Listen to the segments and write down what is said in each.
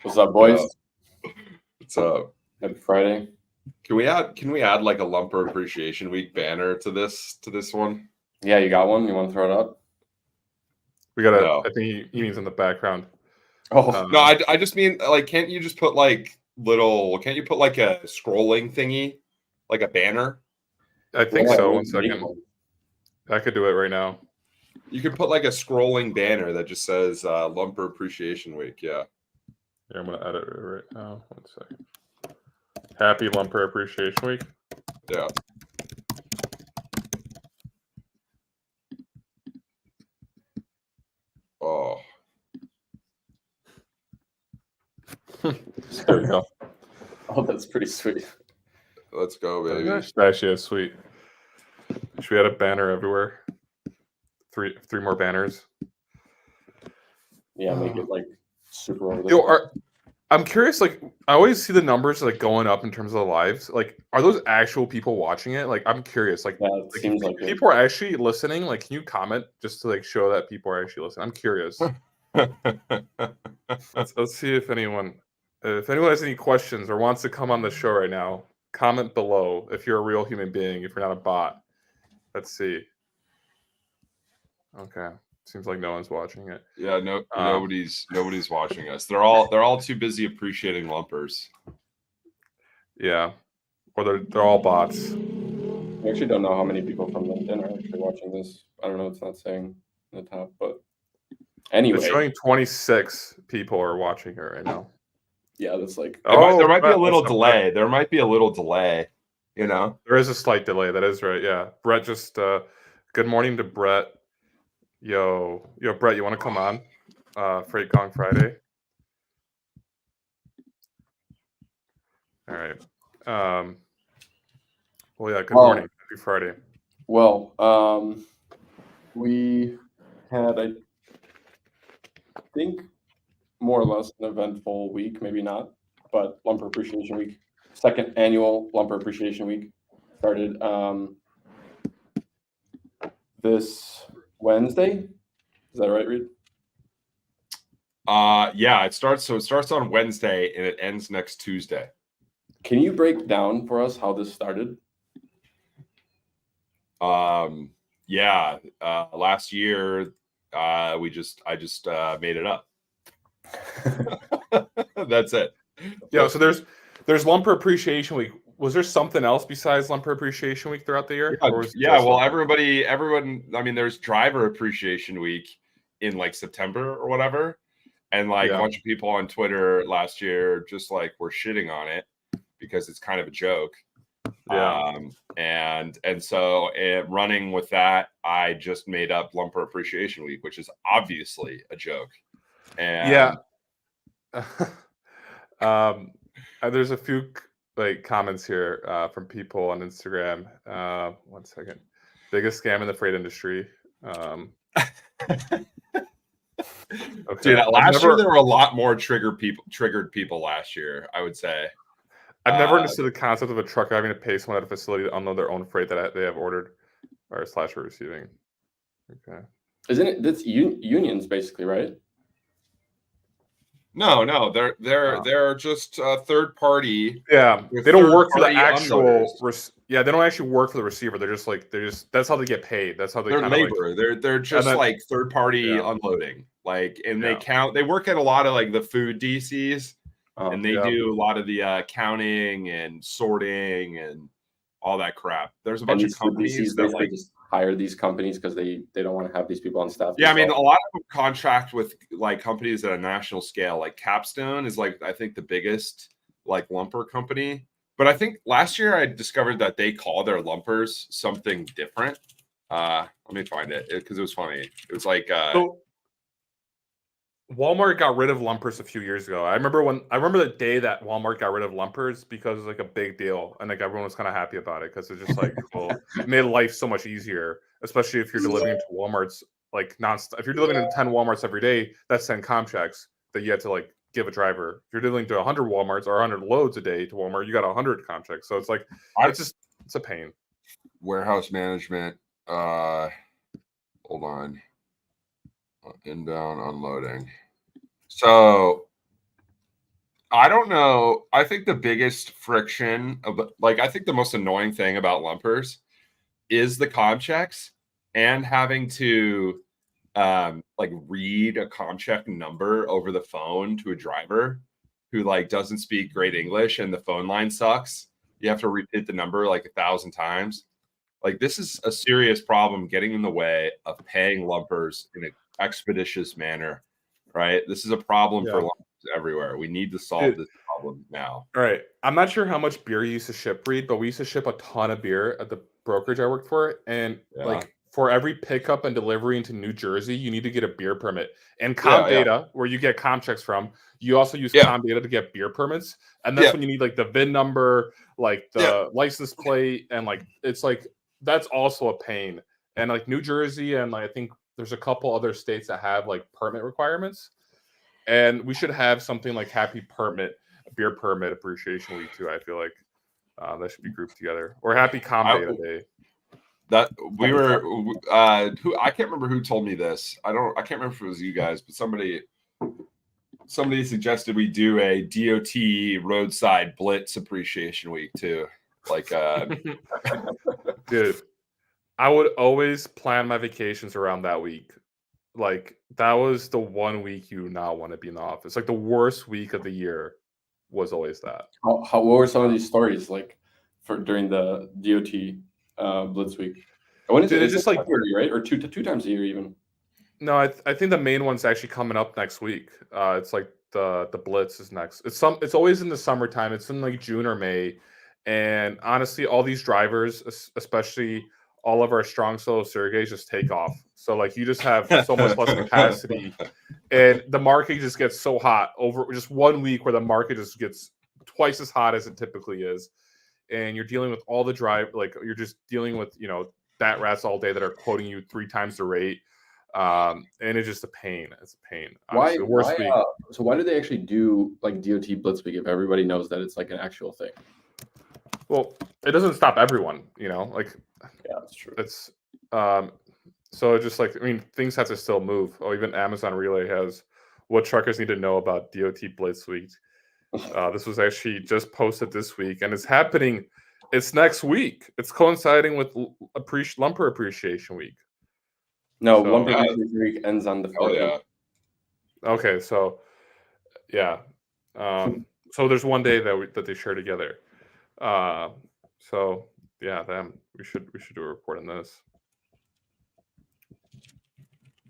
What's up, boys? What's up? Happy Friday. Can we add like a Lumper Appreciation Week banner to this one? Yeah, you got one? You want to throw it up? We gotta. No. I think he means in the background. Oh No, I just mean like, can't you just put like can't you put like a scrolling thingy, like a banner? I think yeah, so. we 1 can make second. one. I could do it right now. You could put like a scrolling banner that just says Lumper Appreciation Week. Yeah. Here, I'm gonna edit it right now. 1 second. Happy Lumper Appreciation Week. Yeah. Oh. There you go. Oh, that's pretty sweet. Let's go, baby. That's actually sweet. Should we add a banner everywhere? Three more banners. Yeah, make it like super over the I'm curious, like, I always see the numbers like going up in terms of the lives. Like, are those actual people watching it? Like, I'm curious. Like, Yeah, it seems like it. people are actually listening. Like, can you comment just to like show that people are actually listening? I'm curious. Let's see if anyone has any questions or wants to come on the show right now. Comment below if you're a real human being, if you're not a bot. Let's see. Okay. Seems like no one's watching it. Yeah, nobody's watching us. They're all too busy appreciating lumpers. Yeah. Or they're all bots. I actually don't know how many people from LinkedIn are actually watching this. I don't know, it's not saying in the top, but anyway. It's showing 26 people are watching it right now. Yeah, that's like there might be a little delay. There might be a little delay, you know. There is a slight delay, that is right. Yeah. Brett just good morning to Brett. Yo, Brett, you want to come on? Freight Gong Friday. All right. Well, yeah, good morning. Happy Friday. Well, we had, I think, more or less an eventful week, maybe not, but Lumper Appreciation Week, second annual Lumper Appreciation Week started this Wednesday. Is that right, Reed? Yeah, it starts on Wednesday and it ends next Tuesday. Can you break down for us how this started? Yeah, last year I just made it up. That's it. Yeah, so there's Lumper Appreciation Week. Was there something else besides Lumper Appreciation Week throughout the year? Well, everyone. I mean, there's Driver Appreciation Week in like September or whatever, and like a bunch of people on Twitter last year just like were shitting on it because it's kind of a joke. Yeah. And so running with that, I just made up Lumper Appreciation Week, which is obviously a joke. And there's a few like comments here from people on Instagram. 1 second. Biggest scam in the freight industry. Okay. Dude, last year there were a lot more triggered people last year, I would say. I've never understood the concept of a trucker having to pay someone at a facility to unload their own freight that they have ordered or / receiving. Okay. Isn't it? That's unions basically, right? No, they're just third party. Yeah, they don't work for the actual. They don't actually work for the receiver. They're just that's how they get paid. That's how they're labor. They're just like third party unloading. Like, and they work at a lot of like the food DCs, and they do a lot of the accounting and sorting and all that crap. There's a bunch of companies that like just hire these companies because they don't want to have these people on staff. Yeah, I mean, a lot of them contract with like companies at a national scale. Like Capstone is like, I think, the biggest like lumper company. But I think last year I discovered that they call their lumpers something different. Let me find it because it was funny. It was like Walmart got rid of lumpers a few years ago. I remember the day that Walmart got rid of lumpers because it was like a big deal, and like everyone was kind of happy about it because it's just like it made life so much easier, especially if you're delivering to Walmart's like nonstop. If you're delivering to 10 Walmarts every day, that's 10 comp checks that you have to like give a driver. If you're delivering to 100 Walmarts or 100 loads a day to Walmart, you got 100 comp checks. So it's like it's a pain. Warehouse management. Hold on. Inbound unloading. So I don't know. I think the biggest friction of I think the most annoying thing about lumpers is the com checks and having to read a com check number over the phone to a driver who doesn't speak great English and the phone line sucks. You have to repeat the number 1,000 times. This is a serious problem getting in the way of paying lumpers in an expeditious manner, right? This is a problem for lumpers everywhere. We need to solve this problem now. All right. I'm not sure how much beer you used to ship, Reed, but we used to ship a ton of beer at the brokerage I worked for. And for every pickup and delivery into New Jersey, you need to get a beer permit. And Comdata, where you get com checks from, you also use Comdata to get beer permits. And that's when you need the VIN number, the license plate, and it's that's also a pain. And New Jersey, and I think there's a couple other states that have permit requirements. And we should have something like Happy Permit, Beer Permit Appreciation Week too. I feel like that should be grouped together, or Happy Comdata Day. That we were who I can't remember who told me this. I can't remember if it was you guys, but somebody suggested we do a DOT roadside blitz appreciation week too. Dude, I would always plan my vacations around that week. That was the one week you do not want to be in the office. The worst week of the year was always that. What were some of these stories for during the DOT Blitz week? When is it? It's just yearly, right? Or two times a year even? No, I think the main one's actually coming up next week. It's the Blitz is next. It's always in the summertime. It's in June or May. And honestly, all these drivers, especially all of our strong solo Sergeys, just take off. So you just have so much less capacity, and the market just gets so hot over just 1 week where the market just gets twice as hot as it typically is, and you're dealing with all the you're just dealing with that rats all day that are quoting you 3 times the rate, and it's just a pain. It's a pain. Honestly, why? So why do they actually do DOT Blitz Week if everybody knows that it's an actual thing? Well, it doesn't stop everyone, Yeah, that's true. It's so it's just things have to still move. Oh, even Amazon Relay has what truckers need to know about DOT Blitz Week. This was actually just posted this week, and it's happening. It's next week. It's coinciding with Lumper Appreciation Week. No, Lumper Appreciation Week ends on the 14th. Oh, yeah. Okay, so yeah. So there's one day that they share together. So yeah, we should do a report on this.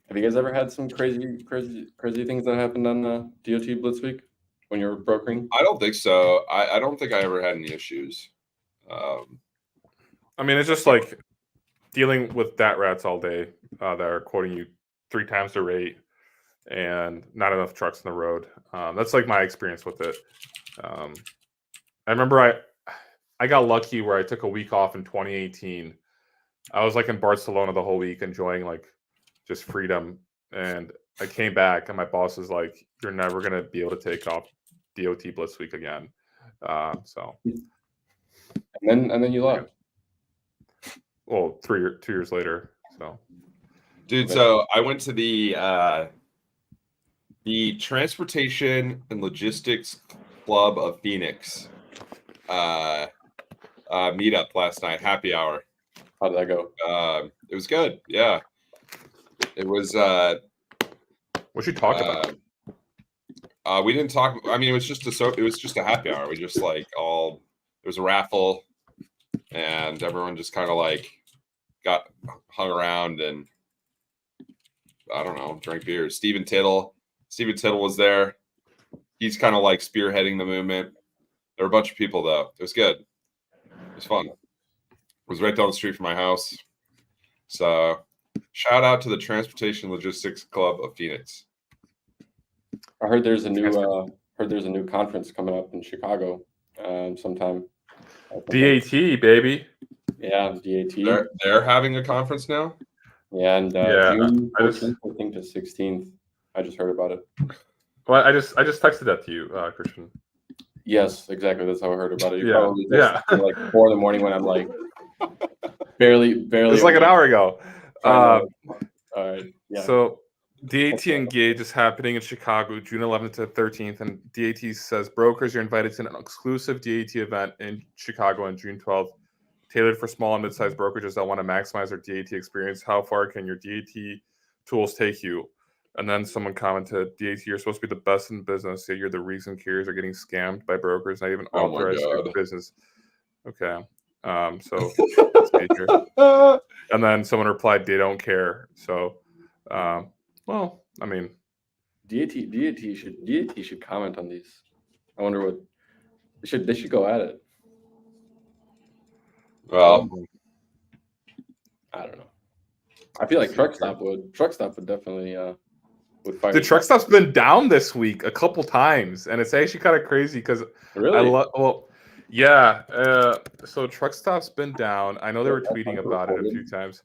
Have you guys ever had some crazy things that happened on DOT Blitz Week when you were brokering? I don't think so. I don't think I ever had any issues. It's just dealing with dat rats all day that are quoting you 3 times the rate and not enough trucks on the road. That's my experience with it. I remember I got lucky where I took a week off in 2018. I was in Barcelona the whole week enjoying just freedom, and I came back and my boss was like, "You're never gonna be able to take off DOT Blitz Week again." So and then you left. Well, 2 years later. So dude, so I went to the Transportation and Logistics Club of Phoenix meetup last night, happy hour. How did that go? It was good. Yeah. It was what you talk about? We didn't talk. It was just a happy hour. We just there was a raffle, and everyone just kind of got hung around and I don't know, drank beers. Steven Tittle was there. He's kind of spearheading the movement. There were a bunch of people though. It was good. It was fun. It was right down the street from my house. So shout out to the Transportation Logistics Club of Phoenix. I heard there's a new conference coming up in Chicago sometime. DAT, baby. Yeah, DAT. They're having a conference now? Yeah, and June 14th, I think, to 16th. I just heard about it. Well, I just texted that to you, Christian. Yes, exactly. That's how I heard about it. Yeah. 4 a.m. when I'm barely. It's an hour ago. All right. Yeah. So DAT Engage is happening in Chicago, June 11th to 13th, and DAT says brokers are invited to an exclusive DAT event in Chicago on June 12th, tailored for small and mid-sized brokerages that want to maximize their DAT experience. How far can your DAT tools take you? And then someone commented, DAT, you're supposed to be the best in business, yet you're the reason carriers are getting scammed by brokers, not even authorized to do business. Okay. So let's see here. And then someone replied, they don't care. So, well, I mean, DAT should comment on these. I wonder what they should go at it. Well, I don't know. I feel like Truck Stop would definitely would fire. The Truck Stop's been down this week a couple times, and it's actually kind of crazy because really, so Truck Stop's been down. I know they were tweeting about it a few times.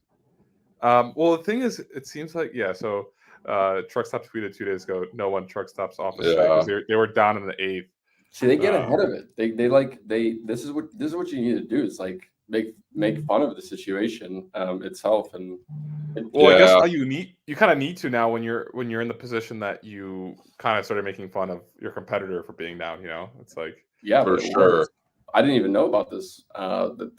Well, the thing is, it seems like So Truck Stop tweeted 2 days ago, no one Truck Stop's office because they were down in the 8th. See, they get ahead of it. This is what you need to do. Is like make fun of the situation itself, and I guess now you kind of need to now when you're in the position that you kind of started making fun of your competitor for being down. It's like for sure. I didn't even know about this that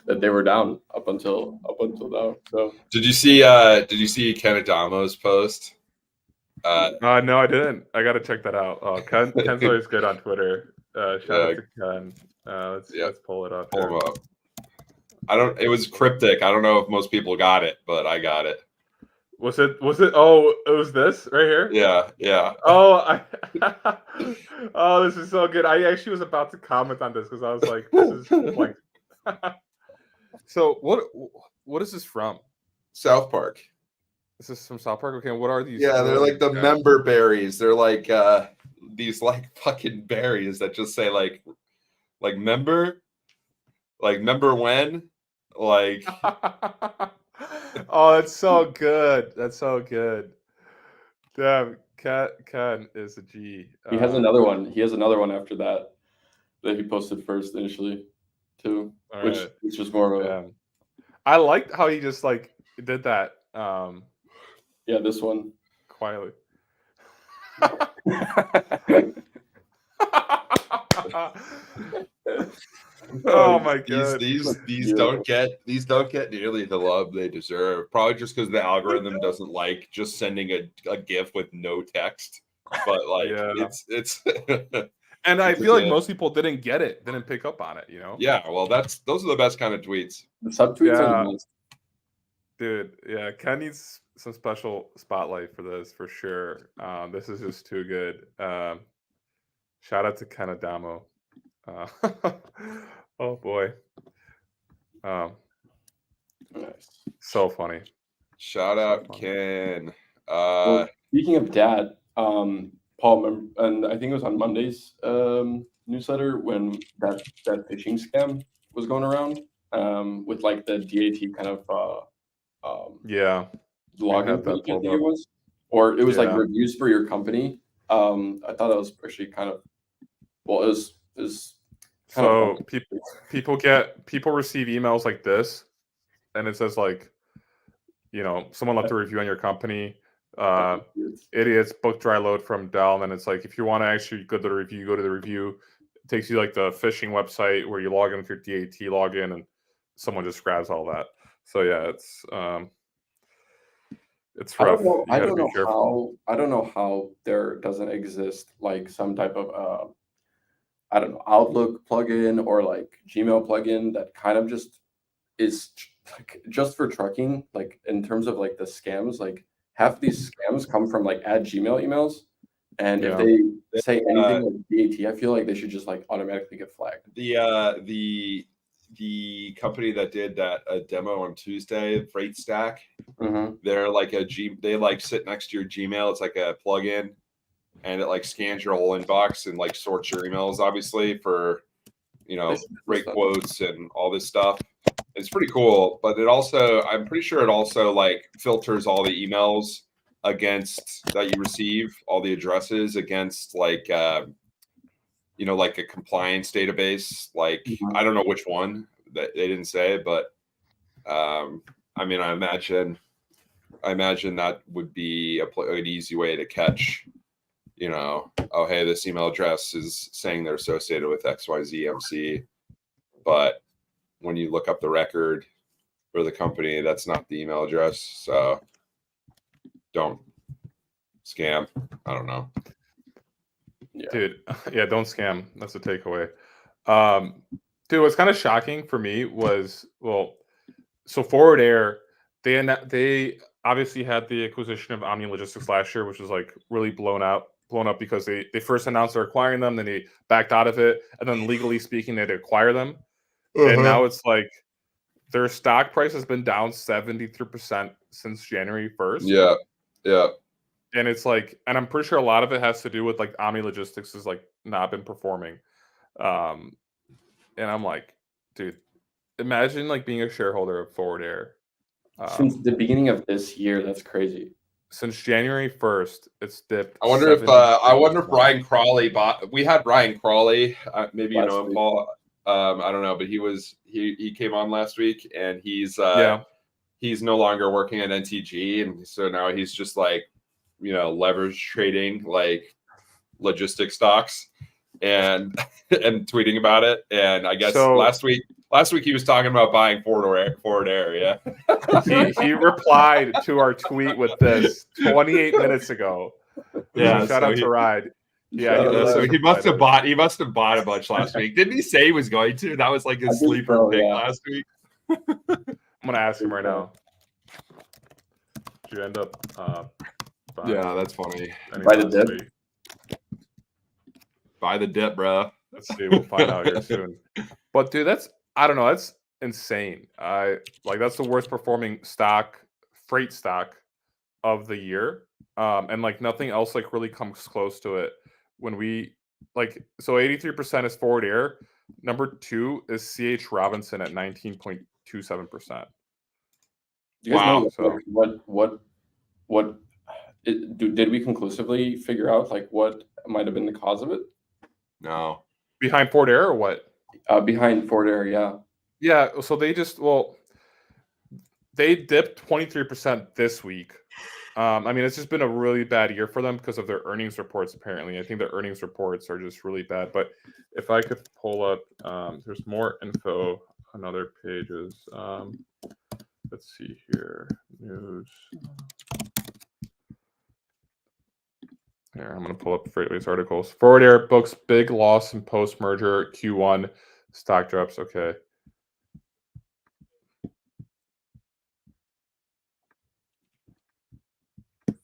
they were down up until now. So did you see Ken Adamo's post? No, I didn't. I got to check that out. Ken's always good on Twitter. Shout out to Ken. Let's pull it up. Pull him up. It was cryptic. I don't know if most people got it, but I got it. Was it? Oh, it was this right here. Yeah. Oh, oh, this is so good. I actually was about to comment on this because I was like, "This is like." So what is this from? South Park. Is this from South Park? Okay, what are these? Yeah, they're like the member berries. They're like these like fucking berries that just say like member when. Like, oh, that's so good. That's so good. Damn, Ken is a G. He has another one. He has another one after that he posted first initially, too, which was more of a. I liked how he just like did that. Yeah, this one quietly. Oh my god! These don't get nearly the love they deserve. Probably just because the algorithm doesn't like just sending a GIF with no text. But like it's and I feel like most people didn't pick up on it. Yeah, well, those are the best kind of tweets. The subtweets are the best. Dude, yeah, Ken needs some special spotlight for this for sure. This is just too good. Shout out to Ken Adamo. Oh boy. Nice. So funny. Shout out Ken. Well, speaking of that, Paul, and I think it was on Monday's newsletter when that phishing scam was going around with like the DAT kind of login thing, I think it was, or it was like reviews for your company. I thought that was actually kind of it was so people receive emails like this, and it says like, someone left a review on your company. Idiots book dry load from Dell, and then it's like if you want to actually go to the review, go to the review. It takes you like the phishing website where you log in with your DAT login, and someone just grabs all that. So yeah, it's rough. I don't know how there doesn't exist like some type of Outlook plugin or like Gmail plugin that kind of just is like just for trucking, like in terms of like the scams. Like half these scams come from like @Gmail emails, and if they say anything like DAT, I feel like they should just like automatically get flagged. The company that did that demo on Tuesday, Freight Stack, they're like they like sit next to your Gmail. It's like a plugin, and it like scans your whole inbox and like sorts your emails, obviously for freight quotes and all this stuff. It's pretty cool, but I'm pretty sure it also like filters all the emails against that you receive, all the addresses against like like a compliance database. Like I don't know which one that they didn't say, but I mean, I imagine I imagine that would be an easy way to catch, oh, hey, this email address is saying they're associated with XYZ MC. But when you look up the record for the company, that's not the email address. So don't scam. I don't know. Yeah. Dude, yeah, don't scam. That's the takeaway. Dude, what's kind of shocking for me was, so Forward Air, they obviously had the acquisition of Omni Logistics last year, which was like really blown up because they first announced they're acquiring them, then they backed out of it, and then legally speaking, they had to acquire them. And now it's like their stock price has been down 73% since January 1st. Yeah. Yeah. And it's like, and I'm pretty sure a lot of it has to do with like Omni Logistics has like not been performing. And I'm like, dude, imagine like being a shareholder of Forward Air. Since the beginning of this year, that's crazy. Since January 1st, it's dipped. I wonder if Ryan Crawley bought. We had Ryan Crawley. Maybe you know him, Paul. I don't know, but he came on last week, and he's no longer working at NTG, and so now he's just like, leverage trading like logistics stocks, and and tweeting about it. And I guess last week he was talking about buying Forward Air. Yeah, he replied to our tweet with this 28 minutes ago. Yeah, so shout out to Ride. Yeah, so he must have bought. He must have bought a bunch last week. Didn't he say he was going to? That was like his sleeper pick last week. I'm gonna ask him right now. Did you end up? Yeah, that's funny. Buy the dip. Buy the dip, bro. Let's see. We'll find out here soon. But dude, I don't know. That's insane. That's the worst performing freight stock of the year. And like nothing else like really comes close to it. When we so 83% is Forward Air. Number 2 is CH Robinson at 19.27%. Wow. So what did we conclusively figure out like what might have been the cause of it? No. Behind Forward Air or what? Behind Forward Air, yeah. Yeah, so they dipped 23% this week. I mean, it's just been a really bad year for them because of their earnings reports, apparently. I think their earnings reports are just really bad. But if I could pull up, there's more info on other pages. Let's see here. News. Here, I'm going to pull up Freightways articles. Forward Air books big loss in post-merger Q1. Stock drops. Okay.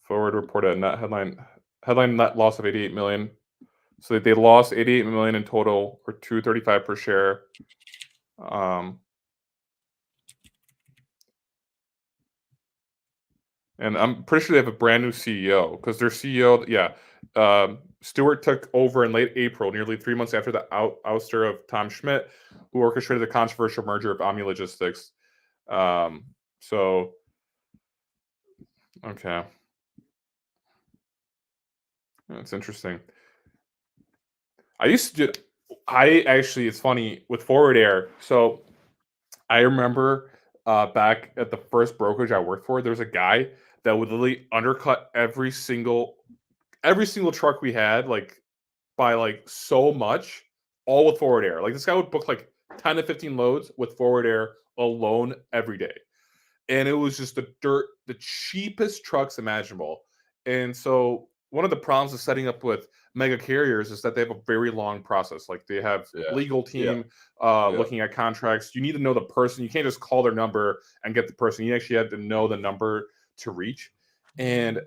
Forward reported a net headline net loss of 88 million. So they lost 88 million in total, or $2.35 per share. And I'm pretty sure they have a brand new CEO because their CEO, Stewart took over in late April, nearly 3 months after the ouster of Tom Schmidt, who orchestrated the controversial merger of Omni Logistics. Okay. That's interesting. It's funny with Forward Air. So I remember back at the first brokerage I worked for, there was a guy that would literally undercut every single truck we had, like by like so much, all with Forward Air. Like this guy would book like 10 to 15 loads with Forward Air alone every day. And it was just the cheapest trucks imaginable. And so one of the problems of setting up with mega carriers is that they have a very long process. Like they have legal team looking at contracts. You need to know the person. You can't just call their number and get the person. You actually have to know the number to reach. And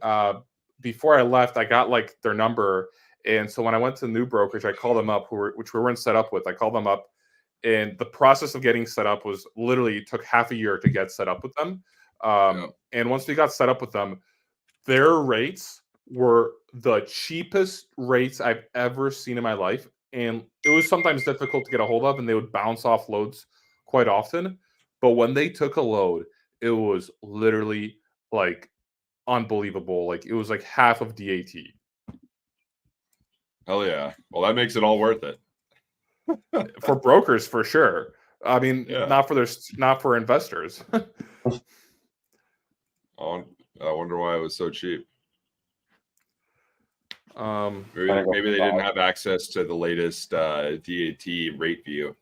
before I left, I got like their number. And so when I went to the new brokerage, I called them up, which we weren't set up with. I called them up. And the process of getting set up was literally took half a year to get set up with them. And once we got set up with them, their rates were the cheapest rates I've ever seen in my life. And it was sometimes difficult to get a hold of, and they would bounce off loads quite often. But when they took a load, it was literally like unbelievable. Like it was like half of DAT. Hell yeah. Well, that makes it all worth it. For brokers, for sure. I mean, not for investors. Oh, I wonder why it was so cheap. Maybe, Trying to go maybe they for didn't five. have access to the latest DAT rate view.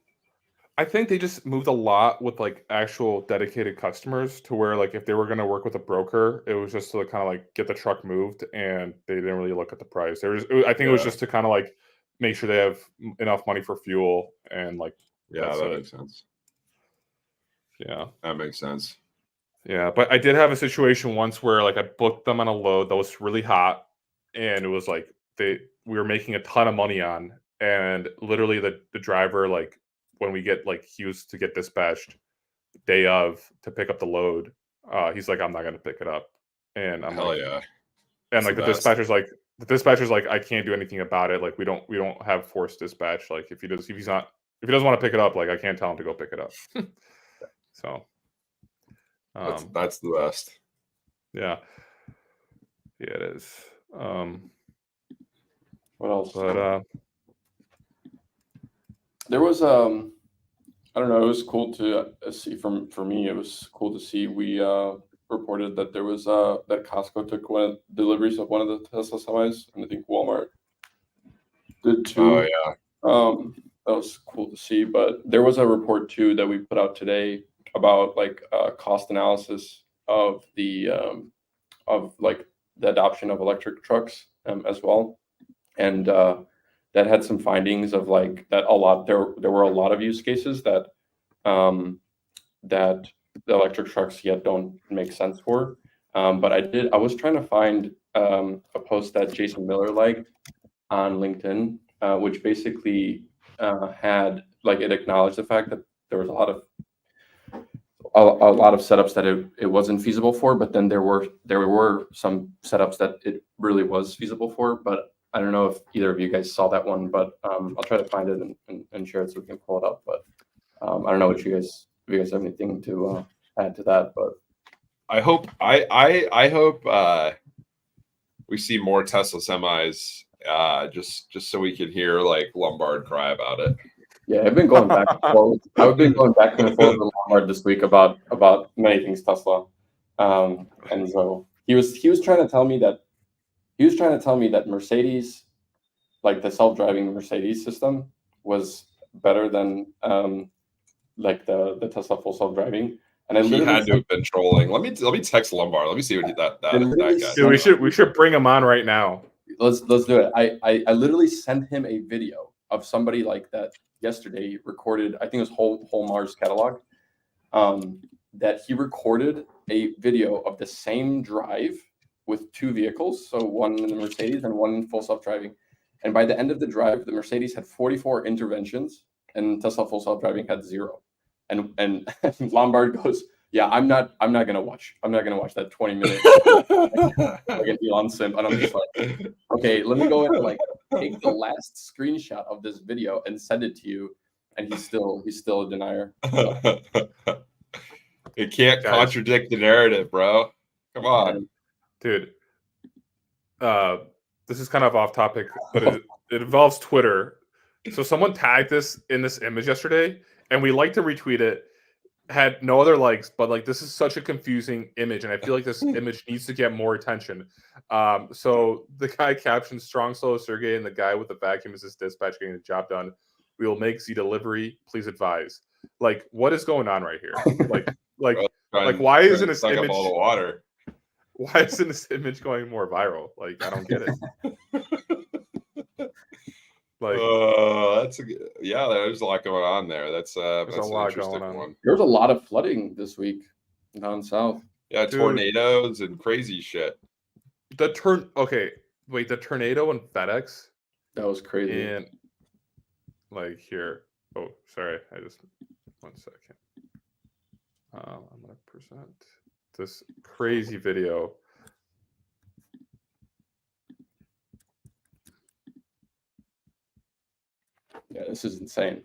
I think they just moved a lot with like actual dedicated customers to where like if they were going to work with a broker, it was just to kind of like get the truck moved, and they didn't really look at the price. I think it was Yeah. just to kind of like make sure they have enough money for fuel, and like Yeah, that's that it. makes sense. Yeah. That makes sense. Yeah, but I did have a situation once where like I booked them on a load that was really hot, and it was like we were making a ton of money on, and literally the driver, like when we get like he was to get dispatched day of to pick up the load, he's like, I'm not gonna pick it up. And I'm Hell like, yeah. and That's like the best. the dispatcher's like, I can't do anything about it. Like we don't have forced dispatch. Like if he doesn't want to pick it up, like I can't tell him to go pick it up. So That's the best. yeah. Yeah, it is. What else? But There was I don't know. It was cool to see for me. It was cool to see. We reported that there was that Costco took one of deliveries of one of the Tesla semis, and I think Walmart did Oh too. yeah. That was cool to see. But there was a report too that we put out today about like cost analysis of the of like the adoption of electric trucks as well, and that had some findings of like that a lot there were a lot of use cases that that the electric trucks yet don't make sense for. But I was trying to find a post that Jason Miller liked on LinkedIn, which basically had like it acknowledged the fact that there was a lot of setups that it wasn't feasible for, but then there were some setups that it really was feasible for. But I don't know if either of you guys saw that one, but I'll try to find it and share it so we can pull it up. But I don't know what if you guys have anything to add to that. But I hope we see more Tesla semis just so we can hear like Lombard cry about it. yeah, I've been going back and forth. I've been going back and forth with Lombard this week about many things Tesla, and so he was trying to tell me that Mercedes, like the self-driving Mercedes system, was better than like the Tesla full self-driving. And I He literally had to have been trolling. Let me text Lombard. Let me see what that guy. dude, we should bring him on right now. Let's do it. I literally sent him a video of somebody like that yesterday recorded. I think it was whole Mars catalog. That he recorded a video of the same drive with two vehicles, so one in the Mercedes and one in full self-driving. And by the end of the drive, the Mercedes had 44 interventions, and Tesla full self-driving had 0. And Lombard goes, "Yeah, I'm not gonna watch that 20-minute like an Elon simp." And I'm just like, okay, let me go and like take the last screenshot of this video and send it to you. And he's still a denier. So, It can't Guys. contradict the narrative, bro. Come on. Dude. This is kind of off topic, but it involves Twitter. So someone tagged this in this image yesterday, and we like to retweet it. Had no other likes, but like this is such a confusing image, and I feel like this image needs to get more attention. So the guy captioned "Strong Slow Sergey," and the guy with the vacuum is his dispatch getting the job done. We will make Z delivery. Please advise. Like, what is going on right here? Like why isn't this suck up image? all the water? Why isn't this image going more viral? Like, I don't get it. Like, there's a lot going on there. That's a an lot interesting going on. one. There was a lot of flooding this week down south. Yeah, Dude. tornadoes and crazy shit. the tornado and FedEx, That was crazy. and like here. Oh, sorry. I just 1 second. I'm gonna present this crazy video. Yeah, this is insane.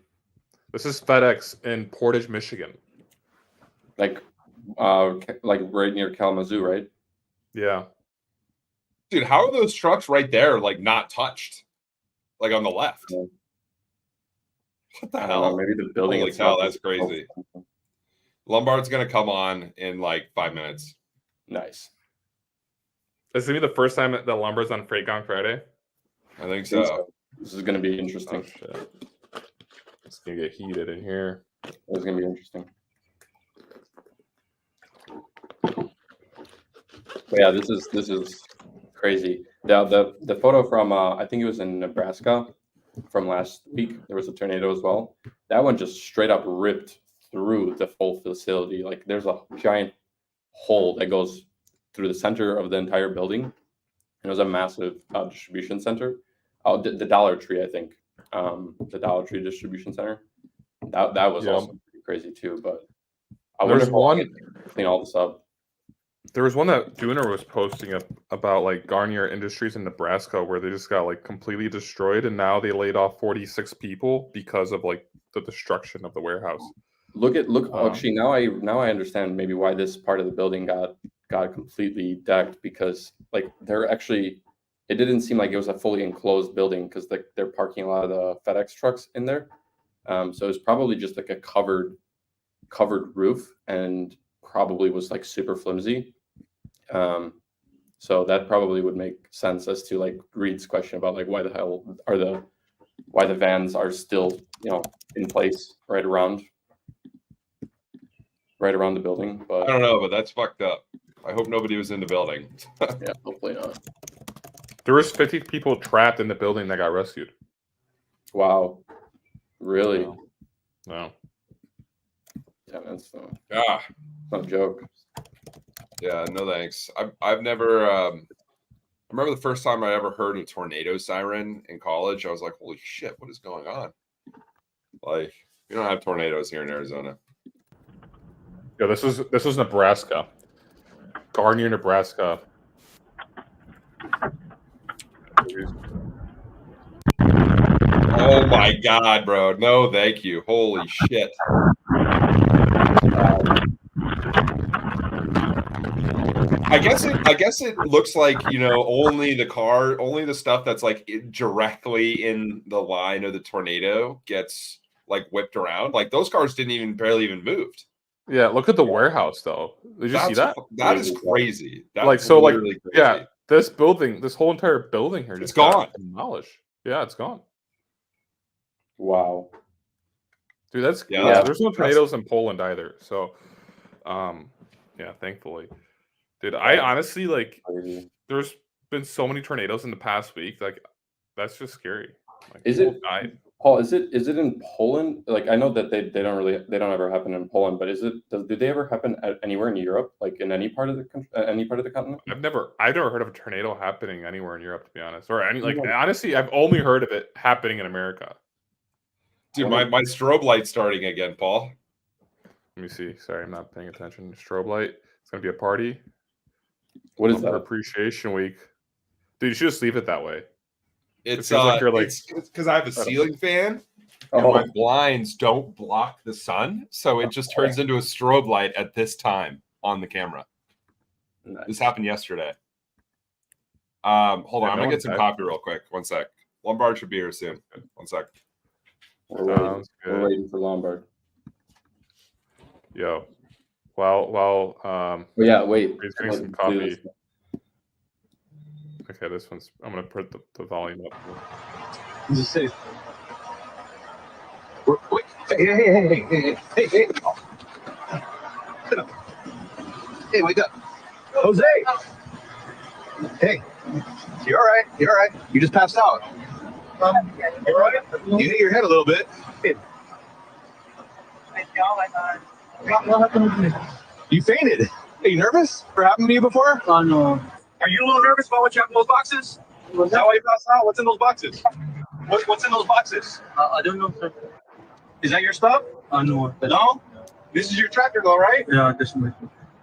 This is FedEx in Portage, Michigan. Like right near Kalamazoo, right? Yeah. Dude, how are those trucks right there like not touched? Like on the left. Yeah. What the I don't know, hell? maybe the building Holy itself. cow, that's crazy. Lombard's gonna come on in like 5 minutes. Nice. Is it gonna be the first time that lumber's on Freight Gong Friday? I think I think so. so. This is going to be Oh interesting. shit! It's gonna get heated in here. It's going to be interesting. But yeah, this is crazy. The photo from I think it was in Nebraska from last week. There was a tornado as well. That one just straight up ripped through the whole facility. Like there's a giant hole that goes through the center of the entire building. It was a massive distribution center. Oh, the Dollar Tree, I think. The Dollar Tree distribution center. That was also pretty crazy too. But I wonder There's if we'll one. clean all this up. There was one that Dooner was posting about like Garnier Industries in Nebraska where they just got like completely destroyed and now they laid off 46 people because of like the destruction of the warehouse. Look actually now I understand maybe why this part of the building got completely decked, because like they're actually, it didn't seem like it was a fully enclosed building because they're parking a lot of the FedEx trucks in there. So it's probably just like a covered roof and probably was like super flimsy. So that probably would make sense as to like Reed's question about like why the vans are still, in place right around the building. I But don't know, but that's fucked up. I hope nobody was in the building. yeah, hopefully not. There was 50 people trapped in the building that got rescued. Wow, really? No. Yeah, that's Ah, not a joke. yeah, no thanks. I've never. I remember the first time I ever heard a tornado siren in college. I was like, "Holy shit, what is going on?" Like, we don't have tornadoes here in Arizona. Yeah, this was Nebraska. Garnier, Nebraska. Oh my god, bro! No, thank you. Holy shit. I guess it looks like, only the stuff that's like directly in the line of the tornado gets like whipped around. Like those cars barely even moved. Yeah, look at the warehouse though. Did you see that? That is crazy. That's Like so, like literally crazy. yeah, this building, this whole entire building here, It's just got gone. demolished. Yeah, it's gone. Wow. Dude, that's Yeah, there's no tornadoes in Poland either. So, yeah, thankfully, dude. I honestly like. Crazy. There's been so many tornadoes in the past week. Like, that's just scary. Like, Is people it died. Paul? Is it in Poland? Like I know that they don't ever happen in Poland, but do they ever happen anywhere in Europe? Like in any part of the continent? I've never heard of a tornado happening anywhere in Europe, to be honest. Or honestly, I've only heard of it happening in America. Dude, my strobe light's starting again, Paul. Let me see. Sorry, I'm not paying attention. Strobe light. It's gonna be a party. What is Lumber that? Appreciation Week. Dude, you should just leave it that way. It's feels like you're like- it's because I have a ceiling fan and Oh, my blinds don't block the sun, so it just turns into a strobe light at this time on the camera. nice. This happened yesterday. Hold on, I'm gonna get some coffee real quick. One sec. Lombard should be here soon. One sec. Sounds good. We're waiting for Lombard. Yo. Well, But yeah, wait. he's getting some Let's do this. coffee. Okay, this one's. I'm gonna put the volume up. This is safe. Wait, hey. Sit up. Hey, wake up. Jose. Hey. You're all right. You're all right. You just passed out. You all right? You hit your head a little bit. You fainted. Are you nervous? For happened to you before? Oh, no. Are you a little nervous about what you have in those boxes? Is that why you passed out? What's in those boxes? What's in those boxes? I don't know, sir. Is that your stuff? No. No? This is your tractor though, right? Yeah, that's my.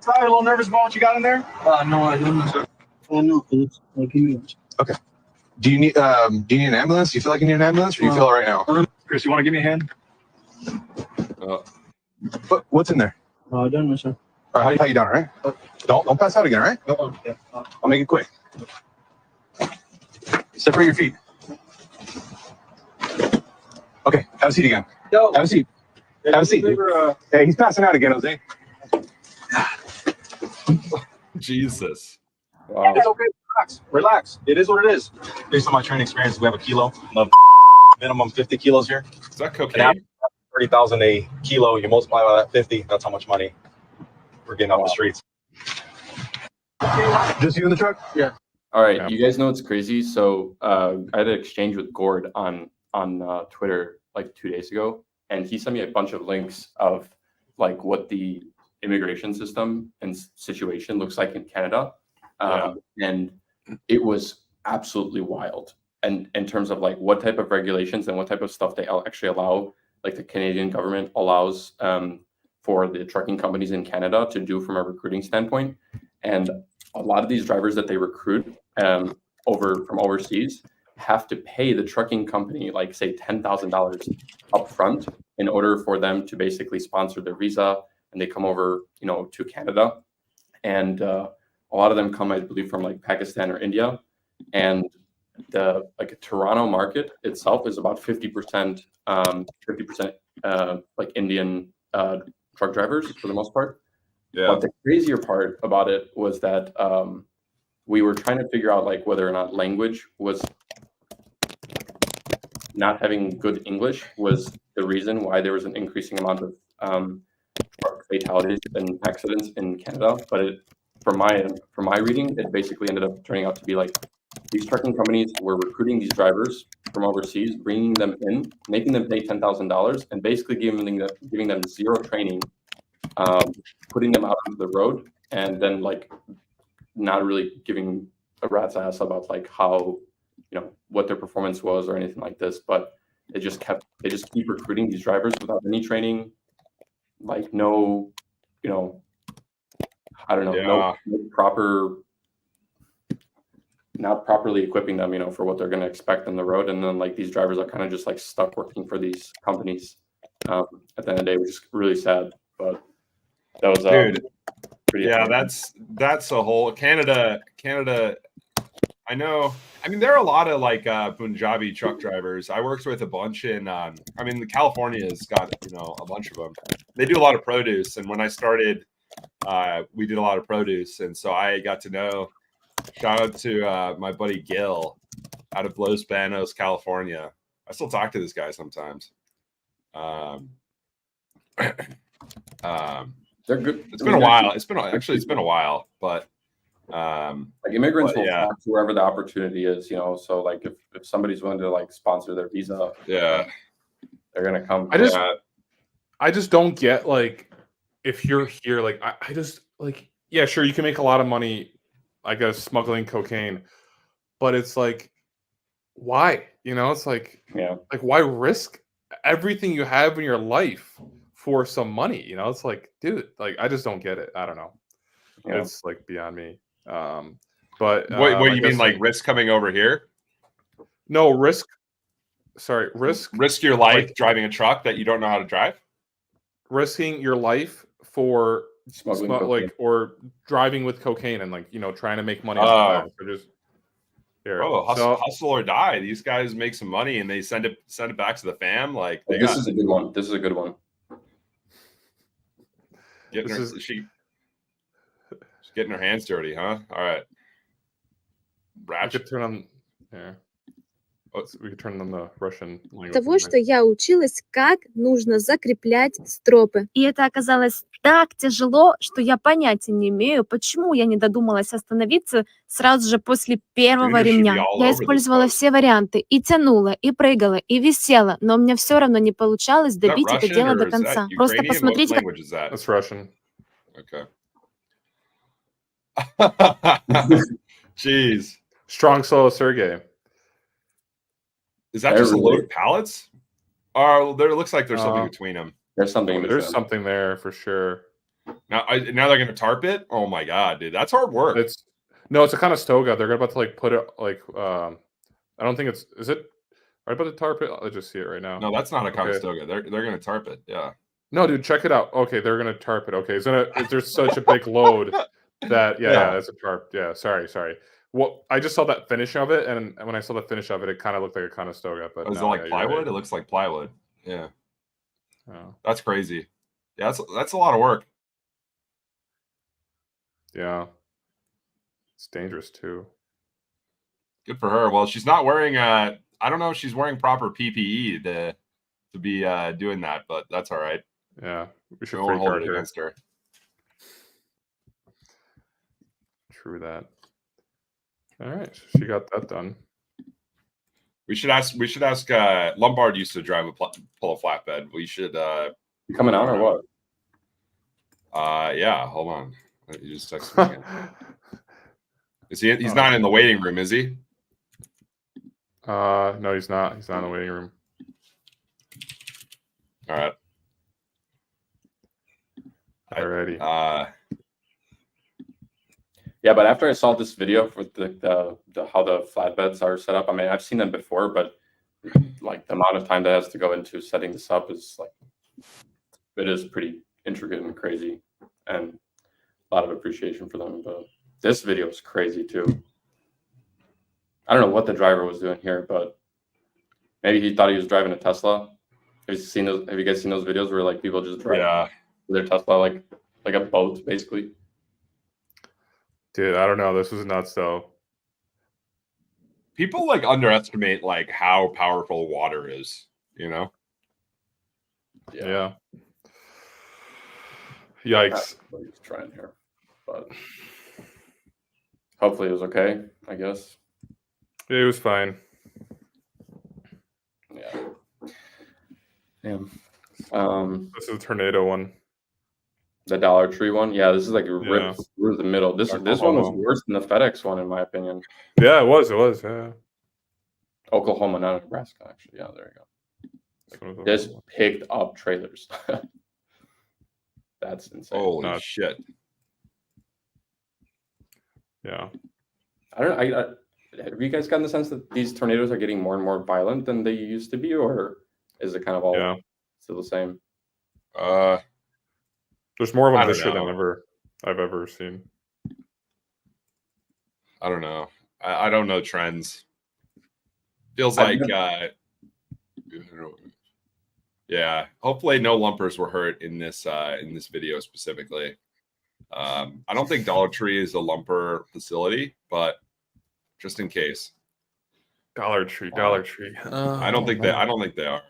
So you're a little nervous about what you got in there? No, I don't know, sir. No, please. I'll give you. Do you need an ambulance? Do you feel like you need an ambulance, or do you feel all right now? Chris, you want to give me a hand? What's in there? I don't know, sir. All right, how you doing, all right? Don't pass out again, all right? Yeah. I'll make it quick. Separate your feet. Okay, have a seat again. Yo, Have a seat. Have a seat. Hey, he's passing out again, Jose. Jesus. Wow. It's okay. Relax. It is what it is. Based on my training experience, we have a kilo of minimum 50 kilos here. Is that And cocaine? after 30,000 a kilo, you multiply by that 50. That's how much money we're getting off the Wow. streets. Just you in the truck? Yeah. All right, Yeah. you guys know it's crazy. So I had an exchange with Gord on Twitter like 2 days ago, and he sent me a bunch of links of like what the immigration system and situation looks like in Canada, and it was absolutely wild. And in terms of like what type of regulations and what type of stuff they actually allow, like the Canadian government allows for the trucking companies in Canada to do from a recruiting standpoint, and a lot of these drivers that they recruit over from overseas have to pay the trucking company like say $10,000 up front in order for them to basically sponsor their visa, and they come over, to Canada. And a lot of them come, I believe, from like Pakistan or India, and the like Toronto market itself is about 50% 50% like Indian truck drivers for the most part. Yeah. But the crazier part about it was that we were trying to figure out like whether or not language was not having good English was the reason why there was an increasing amount of truck fatalities and accidents in Canada. But from my reading, it basically ended up turning out to be like these trucking companies were recruiting these drivers from overseas, bringing them in, making them pay $10,000, and basically giving them zero training, putting them out onto the road, and then like not really giving a rat's ass about like how what their performance was or anything like this. But they just keep recruiting these drivers without any training, like no, I don't know, no proper, not properly equipping them, for what they're going to expect on the road. And then like these drivers are kind of just like stuck working for these companies at the end of the day, which is really sad. But that was Dude. pretty Yeah, amazing. that's a whole Canada. I know. I mean, there are a lot of like Punjabi truck drivers. I worked with a bunch in. California's got a bunch of them. They do a lot of produce, and when I started, we did a lot of produce, and so I got to know. Shout out to my buddy Gil out of Los Banos, California. I still talk to this guy sometimes. They're good. It's been a while. It's been a while, but like immigrants will flock to wherever the opportunity is, so like if somebody's willing to like sponsor their visa, they're gonna come. I just don't get like if you're here, like I just like, yeah, sure, you can make a lot of money, I guess, smuggling cocaine, but it's like, why? It's like, like why risk everything you have in your life for some money? It's like, dude, like I just don't get it. I don't know. It's like beyond me. But what do you mean, like risk coming over here? No, risk. Sorry, risk your life driving a truck that you don't know how to drive. Risking your life for smuggling or driving with cocaine and like trying to make money off of that. Or just hustle or die. These guys make some money and they send it back to the fam. Like this is a good one. This is a good one. She's getting her hands dirty, huh? All right. We could turn on. Yeah. We could turn on the Russian language. Того, что я училась, как нужно закреплять стропы. И это оказалось так тяжело, что я понятия не имею, почему я не додумалась остановиться сразу же после первого ремня. Я использовала все варианты, и тянула, и прыгала, и висела, но у меня все равно не получалось добить это дело до конца. Просто посмотрите, как... That's Russian. Okay. Jeez. Strong solo Sergey. Is that just a load of pallets? Or there looks like there's something between them. There's something. There's something there for sure. Now they're gonna tarp it. Oh my god, dude, that's hard work. It's a kind of stoga. They're about to like put it like. I don't think it's. Is it right about to tarp it? I'll just see it right now. No, that's not a Conestoga. They're gonna tarp it. Yeah. No, dude, check it out. Okay, they're gonna tarp it. Okay, there's such a big load that it's a tarp. Yeah, sorry. Well, I just saw that finish of it, and when I saw the finish of it, it kind of looked like a Conestoga. But is it like plywood? Right. It looks like plywood. Yeah. Oh. That's crazy. Yeah, that's a lot of work. Yeah. It's dangerous too. Good for her. Well, she's not wearing I don't know if she's wearing proper PPE to be doing that, but that's all right. Yeah, we should We won't freak hold out it her. against her. True that. All right, so she got that done. We should ask. Lombard used to drive pull a flatbed. We should. You coming on or what? Yeah. Hold on. You just text me again. Is he? He's not in the waiting room, is he? No, he's not. He's not in the waiting room. All right. Alrighty. Yeah, but after I saw this video for the how the flatbeds are set up, I mean, I've seen them before, but like the amount of time that has to go into setting this up is like, it is pretty intricate and crazy, and a lot of appreciation for them. But this video is crazy too. I don't know what the driver was doing here, but maybe he thought he was driving a Tesla. Have you guys seen those videos where like people just drive their Tesla like a boat, basically? Dude, I don't know. This was nuts, though. People like underestimate like how powerful water is. You know? Yeah. Yikes. He's trying here, but hopefully it was okay, I guess. It was fine. Yeah. Damn. This is a tornado one. The Dollar Tree one, yeah. This is like ripped through the middle. This one was worse than the FedEx one, in my opinion. Yeah, it was. It was. Yeah. Oklahoma, not Nebraska, actually. Yeah, there you go. This picked up trailers. That's insane. Holy shit. Yeah. Have you guys gotten the sense that these tornadoes are getting more and more violent than they used to be, or is it kind of all still the same? There's more of them this year than I've ever seen. I don't know. I don't know trends. Feels like yeah. Hopefully no lumpers were hurt in this video specifically. I don't think Dollar Tree is a lumper facility, but just in case. Dollar Tree. I don't think they are.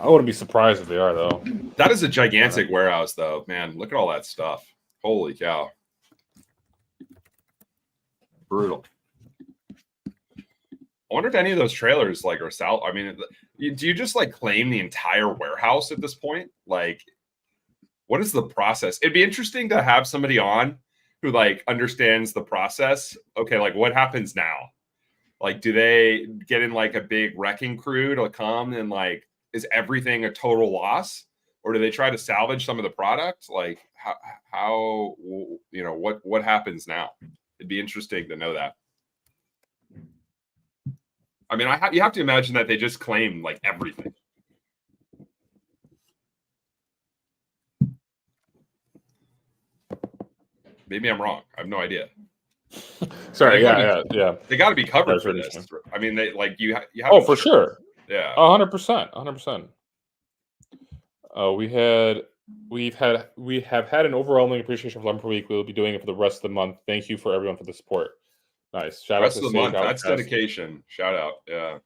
I wouldn't be surprised if they are, though. That is a gigantic warehouse, though. Man, look at all that stuff. Holy cow. Brutal. I wonder if any of those trailers like are south. I mean, do you just like claim the entire warehouse at this point? Like, what is the process? It'd be interesting to have somebody on who like understands the process. Okay, like what happens now? Like, do they get in like a big wrecking crew to come and like, is everything a total loss, or do they try to salvage some of the product? Like, how you know what happens now? It'd be interesting to know that. I mean, you have to imagine that they just claim like everything. Maybe I'm wrong. I have no idea. Sorry, yeah. They got to be covered for this. I mean, they like you have. Oh, for sure. Yeah, 100%, 100%. We have had an overwhelming appreciation for Lumber Week. We'll be doing it for the rest of the month. Thank you for everyone for the support. Nice. Shout out to the month. That's dedication. Shout out. Yeah.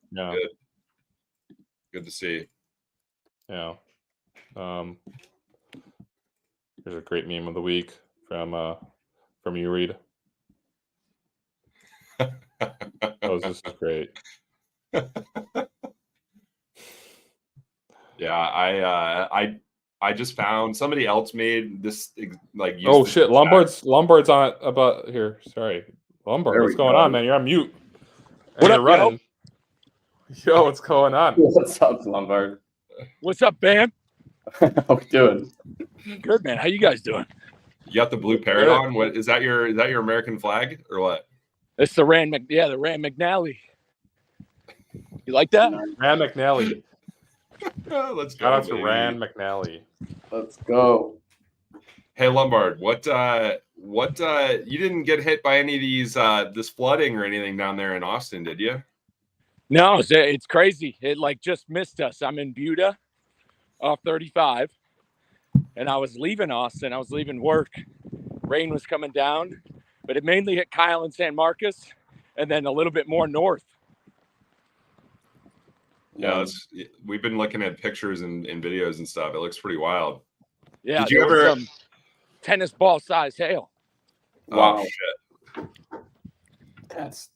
Good to see. Yeah. Here's a great meme of the week from you, Reed. Oh, this is great. Yeah, I just found somebody else made this like. Oh shit, Lombard's on about here. Sorry, Lombard, what's going on, man? You're on mute. What up, running? Yo, what's going on? What's up, Lombard? What's up, Bam? How we doing? Good, man. How you guys doing? You got the blue parrot on. What is that? Your American flag or what? It's the Rand McNally. You like that? Rand McNally. Let's go. Shout out to Rand McNally. Let's go. Hey Lombard, what you didn't get hit by any of these this flooding or anything down there in Austin, did you? No, it's crazy. It like just missed us. I'm in Buda off 35, and I was leaving Austin. I was leaving work. Rain was coming down, but it mainly hit Kyle and San Marcos, and then a little bit more north. Yeah, we've been looking at pictures and videos and stuff. It looks pretty wild. Yeah, Did you there was ever? some tennis ball size hail. Wow. Oh shit! That's.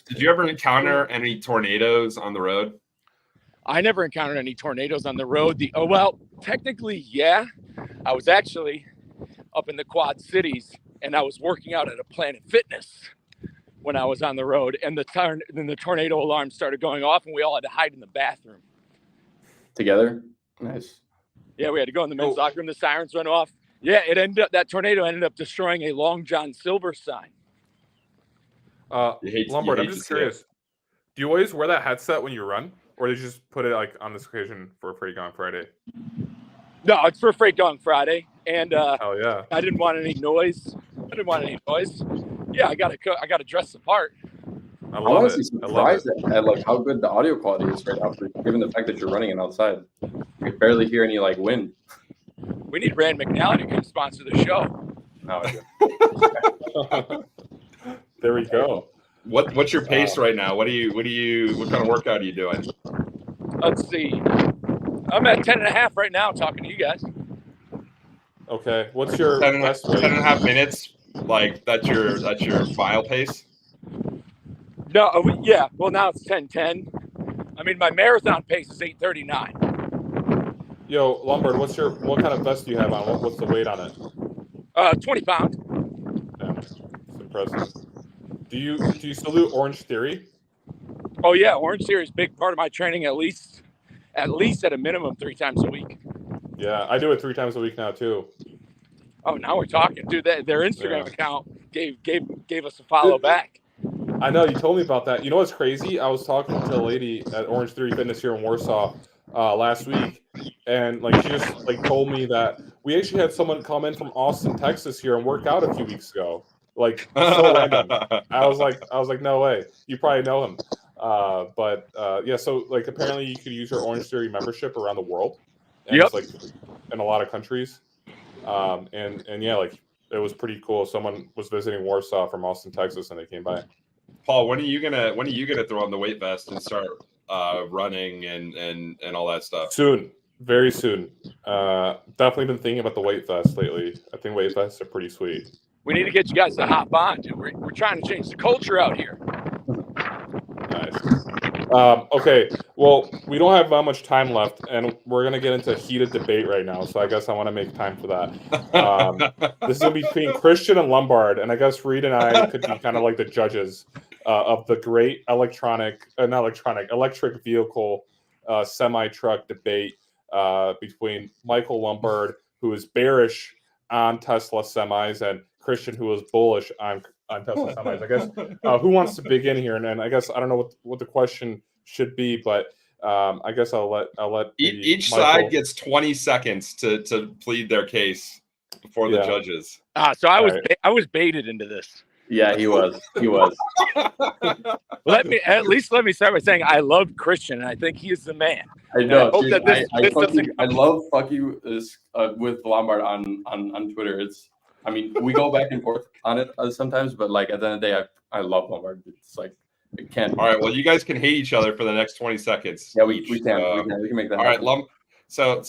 Did you ever encounter any tornadoes on the road? I never encountered any tornadoes on the road. Well, technically, yeah. I was actually up in the Quad Cities, and I was working out at a Planet Fitness when I was on the road, and then the tornado alarm started going off, and we all had to hide in the bathroom. Together? Nice. Yeah, we had to go in the men's locker room. The sirens went off. Yeah, that tornado ended up destroying a Long John Silver sign. Lombard, I'm just curious. Do you always wear that headset when you run, or did you just put it like on this occasion for Freight Gong Friday? No, it's for Freight Gong Friday, and oh yeah, I didn't want any noise. Yeah, I gotta dress the part. I'm honestly surprised at like how good the audio quality is right now, given the fact that you're running it outside. You can barely hear any like wind. We need Rand McNally to come sponsor the show. No, there we go. What's your pace right now? What kind of workout are you doing? Let's see. I'm at 10.5 right now talking to you guys. Okay. What's your 10.5 minutes? Like that's your mile pace? No, yeah. Well, now it's 10:10. I mean, my marathon pace is 8:39. Yo, Lombard, what kind of vest do you have on? What's the weight on it? 20 pounds. Yeah, it's impressive. Do you still do Orange Theory? Oh yeah, Orange Theory is a big part of my training. At least at a minimum 3 times a week. Yeah, I do it 3 times a week now too. Oh, now we're talking, dude. Their Instagram account gave us a follow back. I know, you told me about that. You know what's crazy? I was talking to a lady at Orange Theory Fitness here in Warsaw last week, and like she just like told me that we actually had someone come in from Austin, Texas here and work out a few weeks ago. Like so random. I was like, no way. You probably know him. Yeah, so like apparently you could use your Orange Theory membership around the world. And yep. It's like in a lot of countries. And yeah, like it was pretty cool. Someone was visiting Warsaw from Austin, Texas, and they came by. Paul, when are you gonna throw on the weight vest and start running and all that stuff? Soon, very soon. Definitely been thinking about the weight vest lately. I think weight vests are pretty sweet. We need to get you guys to hop on, dude. We're trying to change the culture out here. Nice. Okay, well, we don't have that much time left, and we're going to get into heated debate right now, so I guess I want to make time for that. This is going to be between Christian and Lombard, and I guess Reed and I could be kind of like the judges of the great electric vehicle semi-truck debate between Michael Lombard, who is bearish on Tesla semis, and Christian, who is bullish on Tesla semis. I guess who wants to begin here? And I guess I don't know what the question should be, but I guess I'll let each Michael... side gets 20 seconds to plead their case before the judges. So I was baited into this. Yeah, he was. Let me start by saying I love Christian, and I think he is the man. I know. I love fuck you with Lombard on Twitter. We go back and forth on it sometimes, but like at the end of the day, I love Lombard. It's like it can't. All right. Well, you guys can hate each other for the next 20 seconds. Yeah, we can. We can make that. All happen. Right. So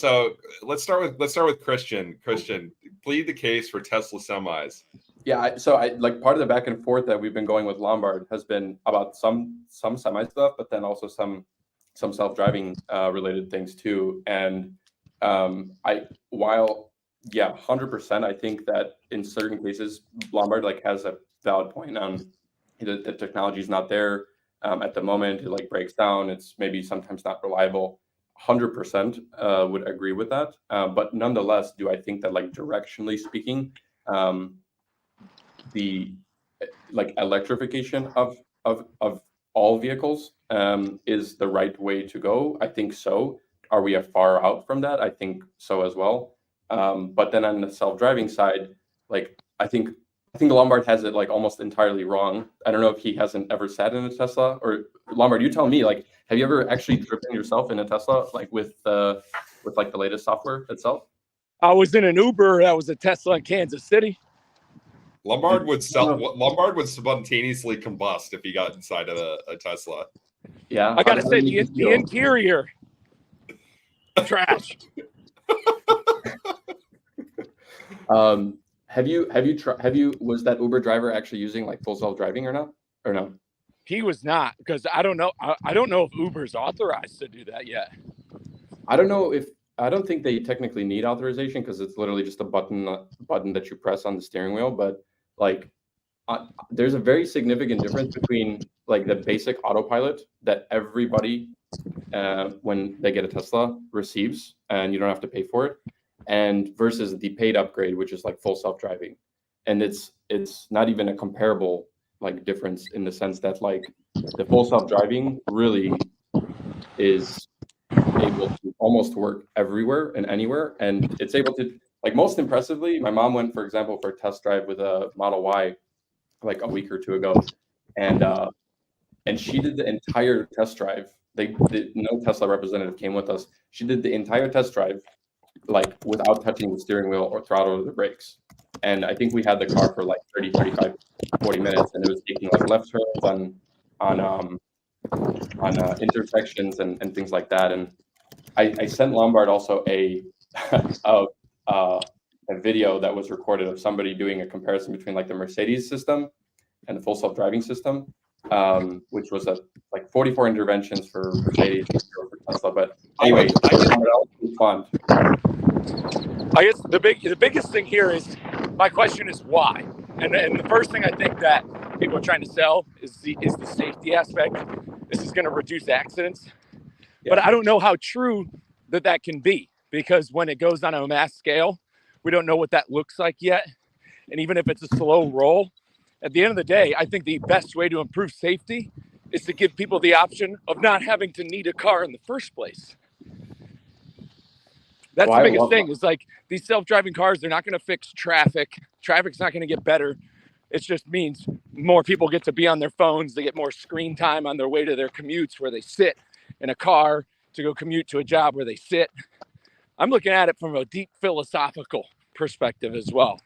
let's start with Christian. Christian, plead the case for Tesla semis. Yeah. So part of the back and forth that we've been going with Lombard has been about some semi stuff, but then also some self-driving related things too. And 100%. I think that in certain cases, Lombard has a valid point on the technology is not there at the moment. It breaks down. It's maybe sometimes not reliable. 100% would agree with that. But nonetheless, do I think that directionally speaking, the electrification of all vehicles is the right way to go? I think so. Are we far out from that? I think so as well. But then on the self-driving side, I think Lombard has it almost entirely wrong. I don't know if he hasn't ever sat in a Tesla, or Lombard, you tell me, have you ever actually driven yourself in a Tesla, with the latest software itself? I was in an Uber. That was a Tesla in Kansas City. Lombard would spontaneously combust if he got inside of a Tesla. Yeah, I gotta how say, did you the feel? interior trash. Was that Uber driver actually using like full self driving or not? Or no? He was not, because I don't know. I don't know if Uber's authorized to do that yet. I don't think they technically need authorization because it's literally just a button that you press on the steering wheel. But like, there's a very significant difference between like the basic autopilot that everybody, when they get a Tesla, receives, and you don't have to pay for it, and versus the paid upgrade, which is like full self driving, and it's not even a comparable like difference in the sense that like the full self driving really is able to almost work everywhere and anywhere, and it's able to, like, most impressively, my mom went, for example, for a test drive with a Model Y like a week or two ago, and she did the entire test drive. No Tesla representative came with us. She did the entire test drive like without touching the steering wheel or throttle or the brakes, and I think we had the car for like 30, 35, 40 minutes, and it was taking like left turns on intersections and things like that. And I sent Lombard also a a video that was recorded of somebody doing a comparison between like the Mercedes system and the full self-driving system, which was like 44 interventions for Mercedes for Tesla. But anyway, fun. I guess the biggest thing here is, my question is why, and the first thing I think that people are trying to sell is the safety aspect. This is going to reduce accidents, but I don't know how true that can be, because when it goes on a mass scale, we don't know what that looks like yet. And even if it's a slow roll, at the end of the day, I think the best way to improve safety is to give people the option of not having to need a car in the first place. That's the biggest thing, is like these self-driving cars, they're not going to fix traffic. Traffic's not going to get better. It just means more people get to be on their phones. They get more screen time on their way to their commutes, where they sit in a car to go commute to a job where they sit. I'm looking at it from a deep philosophical perspective as well.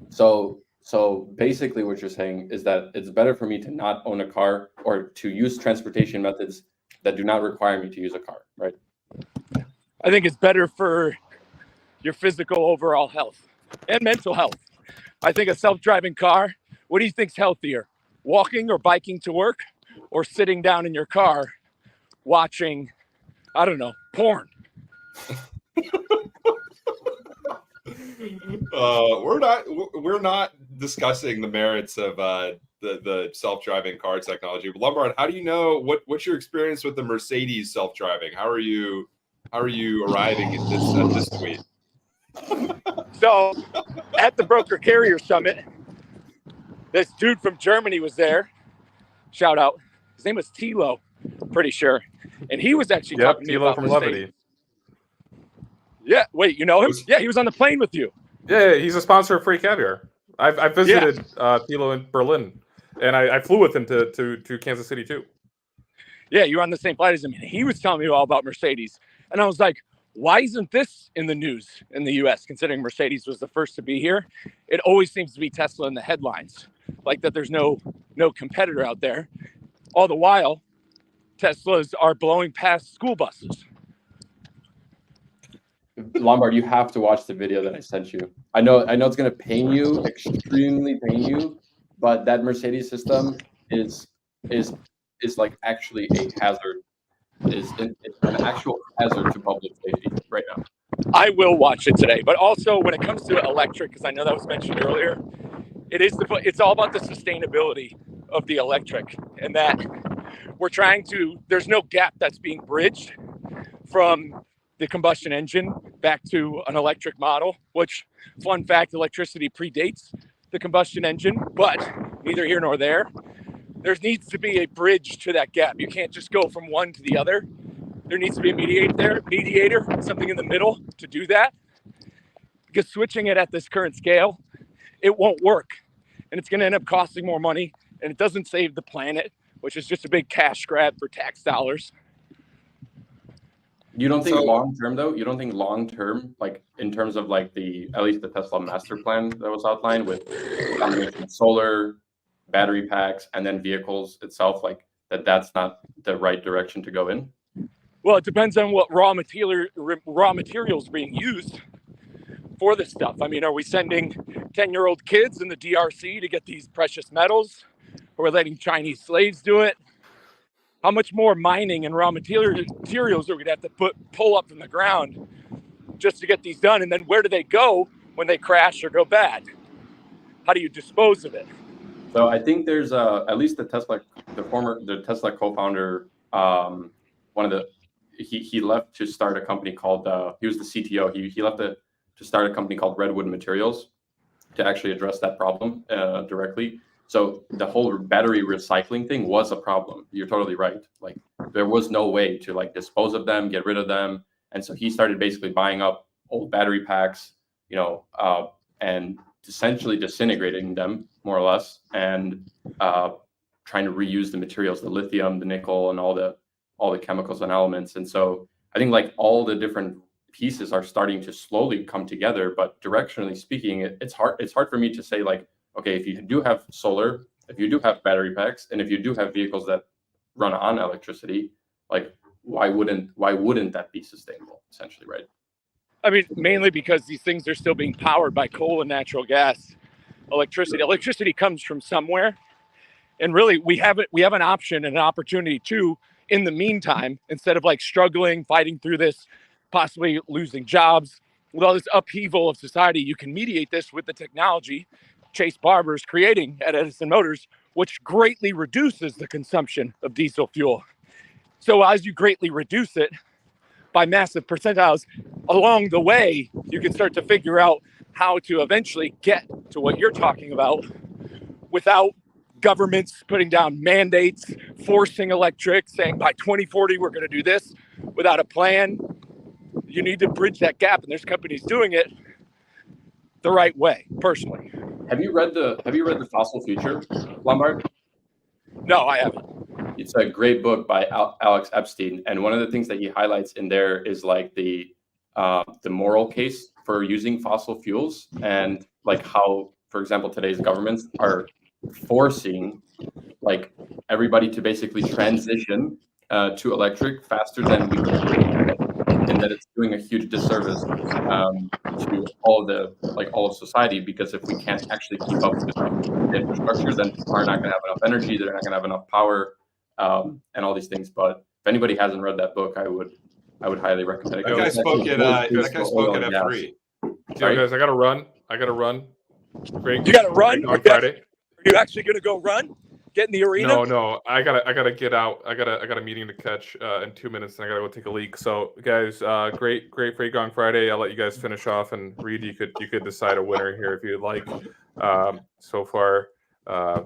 So basically what you're saying is that it's better for me to not own a car or to use transportation methods that do not require me to use a car, right? I think it's better for your physical overall health and mental health. I think a self-driving car, what do you think's healthier? Walking or biking to work, or sitting down in your car watching, I don't know, porn? We're not discussing the merits of the self-driving car technology. But Lombard, how do you know what's your experience with the Mercedes self-driving? How are you arriving at this tweet? So at the Broker Carrier Summit, this dude from Germany was there. Shout out. His name was Thilo, pretty sure. And he was actually talking to me about from Mercedes. Levity. Yeah, wait, you know him? Yeah, he was on the plane with you. Yeah, he's a sponsor of Free Caviar. I visited Thilo in Berlin, and I flew with him to Kansas City too. Yeah, you were on the same flight as him. And he was telling me all about Mercedes. And I was like, why isn't this in the news in the US, considering Mercedes was the first to be here? It always seems to be Tesla in the headlines, like that there's no competitor out there. All the while, Teslas are blowing past school buses. Lombard, you have to watch the video that I sent you. I know it's going to pain you, extremely pain you, but that Mercedes system is like actually a hazard. It's an actual hazard to public safety right now. I will watch it today, but also when it comes to electric, because I know that was mentioned earlier, it's all about the sustainability of the electric, and that there's no gap that's being bridged from the combustion engine back to an electric model, which, fun fact, electricity predates the combustion engine, but neither here nor there. There needs to be a bridge to that gap. You can't just go from one to the other. There needs to be a mediator, something in the middle to do that. Because switching it at this current scale, it won't work. And it's going to end up costing more money, and it doesn't save the planet, which is just a big cash grab for tax dollars. You don't think So- long term though? You don't think long term, like in terms of like at least the Tesla master plan that was outlined with a combination of solar, battery packs, and then vehicles itself, like that's not the right direction to go in? Well, it depends on what raw materials being used for this stuff. I mean, are we sending 10-year-old kids in the DRC to get these precious metals? Or we're letting Chinese slaves do it? How much more mining and raw materials are we going to have to pull up from the ground just to get these done? And then where do they go when they crash or go bad? How do you dispose of it? So I think there's at least the Tesla co-founder, he left to start a company called he was the CTO. He left to start a company called Redwood Materials to actually address that problem directly. So the whole battery recycling thing was a problem. You're totally right. Like there was no way to like dispose of them, get rid of them. And so he started basically buying up old battery packs, and essentially disintegrating them more or less, and trying to reuse the materials, the lithium, the nickel, and all the chemicals and elements. And so I think like all the different pieces are starting to slowly come together, but directionally speaking, it's hard for me to say like, okay, if you do have solar, if you do have battery packs, and if you do have vehicles that run on electricity, like why wouldn't that be sustainable, essentially, right? I mean, mainly because these things are still being powered by coal and natural gas. Electricity comes from somewhere, and really we have an option and an opportunity to, in the meantime, instead of like struggling, fighting through this, possibly losing jobs, with all this upheaval of society, you can mediate this with the technology Chase Barber is creating at Edison Motors, which greatly reduces the consumption of diesel fuel. So as you greatly reduce it by massive percentiles along the way, you can start to figure out how to eventually get to what you're talking about without governments putting down mandates, forcing electric, saying by 2040 we're going to do this without a plan. You need to bridge that gap, and there's companies doing it the right way, personally. Have you read the Fossil Future, Lombard? No, I haven't. It's a great book by Alex Epstein, and one of the things that he highlights in there is like the moral case for using fossil fuels, and like how, for example, today's governments are forcing like everybody to basically transition to electric faster than we can, and that it's doing a huge disservice to all of society, because if we can't actually keep up with the infrastructure, then people are not going to have enough energy, they're not going to have enough power, and all these things. But if anybody hasn't read that book, I would highly recommend it. That guy spoke at F3. Yo, guys, I gotta run. Great. You got to run? On Friday. Are you actually going to go run? Get in the arena? No. I gotta get out. I got a meeting to catch in 2 minutes, and I gotta go take a leak. So, guys, great Gong Friday. I'll let you guys finish off, and Reed, you could decide a winner here if you'd like. So far,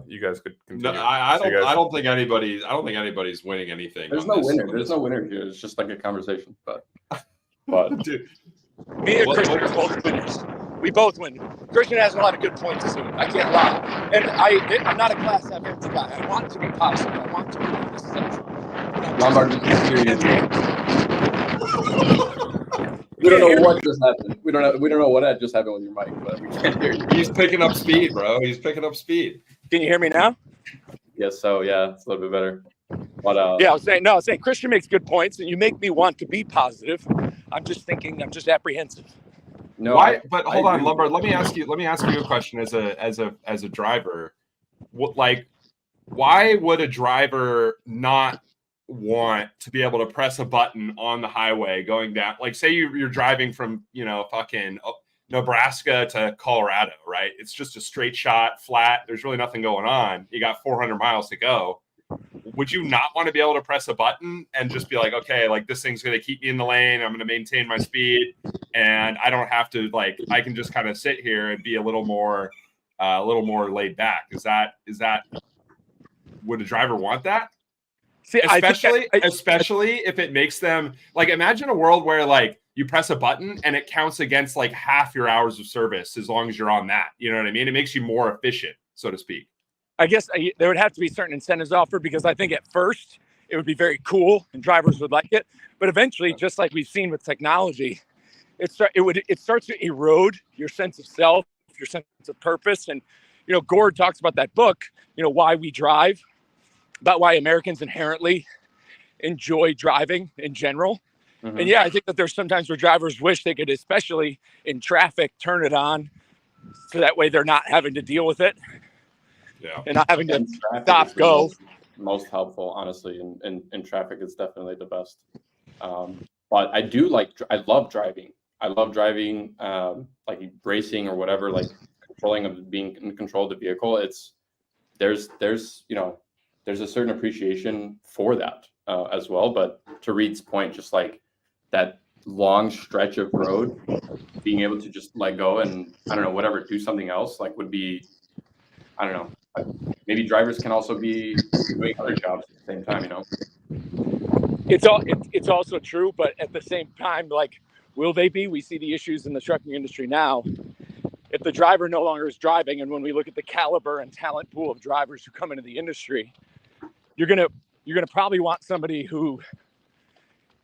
you guys could continue. No, I don't think anybody's winning anything. There's no winner. There's no winner here. It's just like a conversation. But Dude, Me and Christian are both winners. We both win. Christian has a lot of good points too. I can't lie. And I'm not a class FX guy. I want to be positive. I want to be this central. Lombard, we can't hear you. We don't know what just happened. We don't know what just happened with your mic, but we can't hear you. he's picking up speed, bro. He's picking up speed. Can you hear me now? Yes, so yeah, it's a little bit better. But Yeah, I was saying Christian makes good points, and you make me want to be positive. I'm just apprehensive. no, Why? But hold on, agree. Lombard. Let me ask you a question as a driver. Why would a driver not want to be able to press a button on the highway going down? Like, say you're driving from fucking Nebraska to Colorado, right? It's just a straight shot, flat. There's really nothing going on. You got 400 miles to go. Would you not want to be able to press a button and just be like, okay, like this thing's going to keep me in the lane. I'm going to maintain my speed, and I don't have to I can just kind of sit here and be a little more laid back. Is that would a driver want that? See, especially if it makes them imagine a world where you press a button and it counts against half your hours of service as long as you're on that. You know what I mean? It makes you more efficient, so to speak. I guess there would have to be certain incentives offered, because I think at first it would be very cool and drivers would like it. But eventually, just like we've seen with technology, it starts to erode your sense of self, your sense of purpose. And, you know, Gord talks about that book, you know, Why We Drive, about why Americans inherently enjoy driving in general. Mhm. And yeah, I think that there's sometimes where drivers wish they could, especially in traffic, turn it on so that way they're not having to deal with it Yeah. and not having to And traffic stop, is the go. most helpful, honestly. In traffic, it's definitely the best. But I do I love driving. I love driving, like racing or whatever, like being in control of the vehicle. There's you know, there's a certain appreciation for that as well. But to Reed's point, just like that long stretch of road, being able to just let go and I don't know, whatever, do something else, like would be, I don't know. Maybe drivers can also be doing other jobs at the same time, you know? It's also true, but at the same time, like, will they be? We see the issues in the trucking industry now. If the driver no longer is driving, and when we look at the caliber and talent pool of drivers who come into the industry, you're gonna probably want somebody who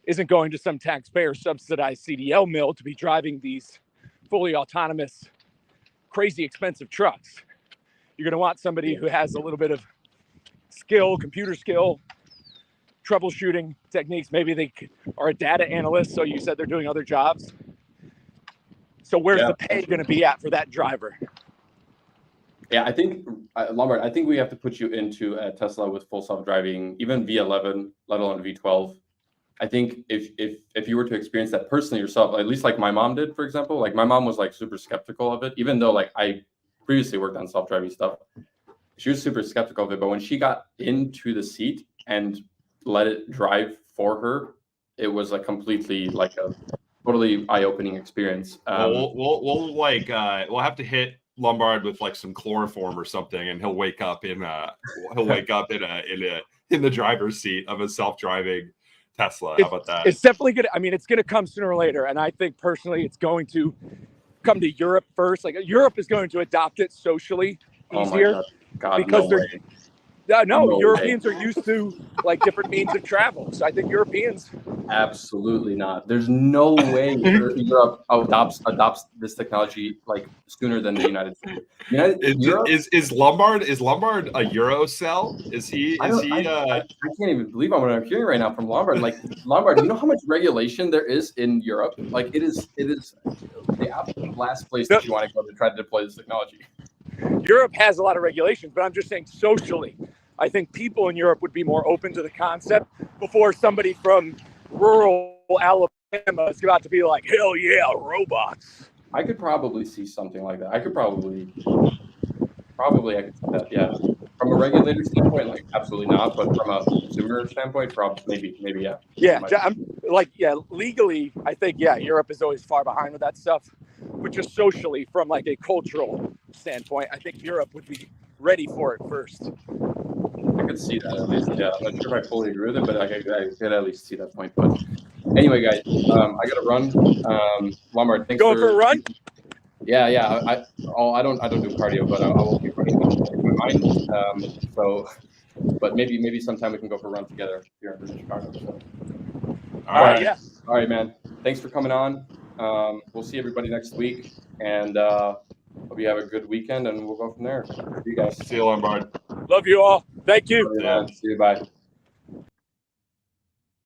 isn't going to some taxpayer subsidized CDL mill to be driving these fully autonomous, crazy expensive trucks. You're gonna want somebody who has a little bit of skill, computer skill, troubleshooting techniques. Maybe they are a data analyst. So you said they're doing other jobs. So where's the pay going to be at for that driver? Yeah, I think Lombard, I think we have to put you into a Tesla with full self-driving, even V11, let alone V12. I think if you were to experience that personally yourself, at least like my mom did, for example, like my mom was like super skeptical of it, even though like I previously worked on self-driving stuff. She was super skeptical of it, but when she got into the seat and let it drive for her, it was a completely like a totally eye-opening experience. We'll have to hit Lombard with like some chloroform or something, and he'll wake up in the driver's seat of a self-driving Tesla. How about that? It's definitely good. I mean, it's going to come sooner or later, and I think personally, it's going to come to Europe first. Like Europe is going to adopt it socially easier. Oh God, because no way. No, Europeans are used to like different means of travel. So I think Europeans. Absolutely not. There's no way Europe adopts this technology like sooner than the United States. Is Lombard a Eurocell? I can't even believe what I'm hearing right now from Lombard. Like Lombard, you know how much regulation there is in Europe? Like it is the absolute last place that you want to go to try to deploy this technology. Europe has a lot of regulations, but I'm just saying socially, I think people in Europe would be more open to the concept before somebody from rural Alabama is about to be like, hell yeah, robots. I could probably see something like that. I could see that. Yeah. From a regulator standpoint, like absolutely not. But from a consumer standpoint, maybe yeah. Yeah. Legally, I think Europe is always far behind with that stuff. But just socially, from like a cultural standpoint, I think Europe would be ready for it first. I could see that at least. Yeah, I'm not sure if I fully agree with it, but I could at least see that point. But anyway, guys, I gotta run. Lombard, thanks for a run. Yeah. I don't do cardio, but I will keep running in my mind. But maybe sometime we can go for a run together here in Chicago. So. All right. Yeah. All right, man. Thanks for coming on. We'll see everybody next week, and hope you have a good weekend, and we'll go from there. See you guys. See you, Lombard. Love you all. Thank you. See you. Bye.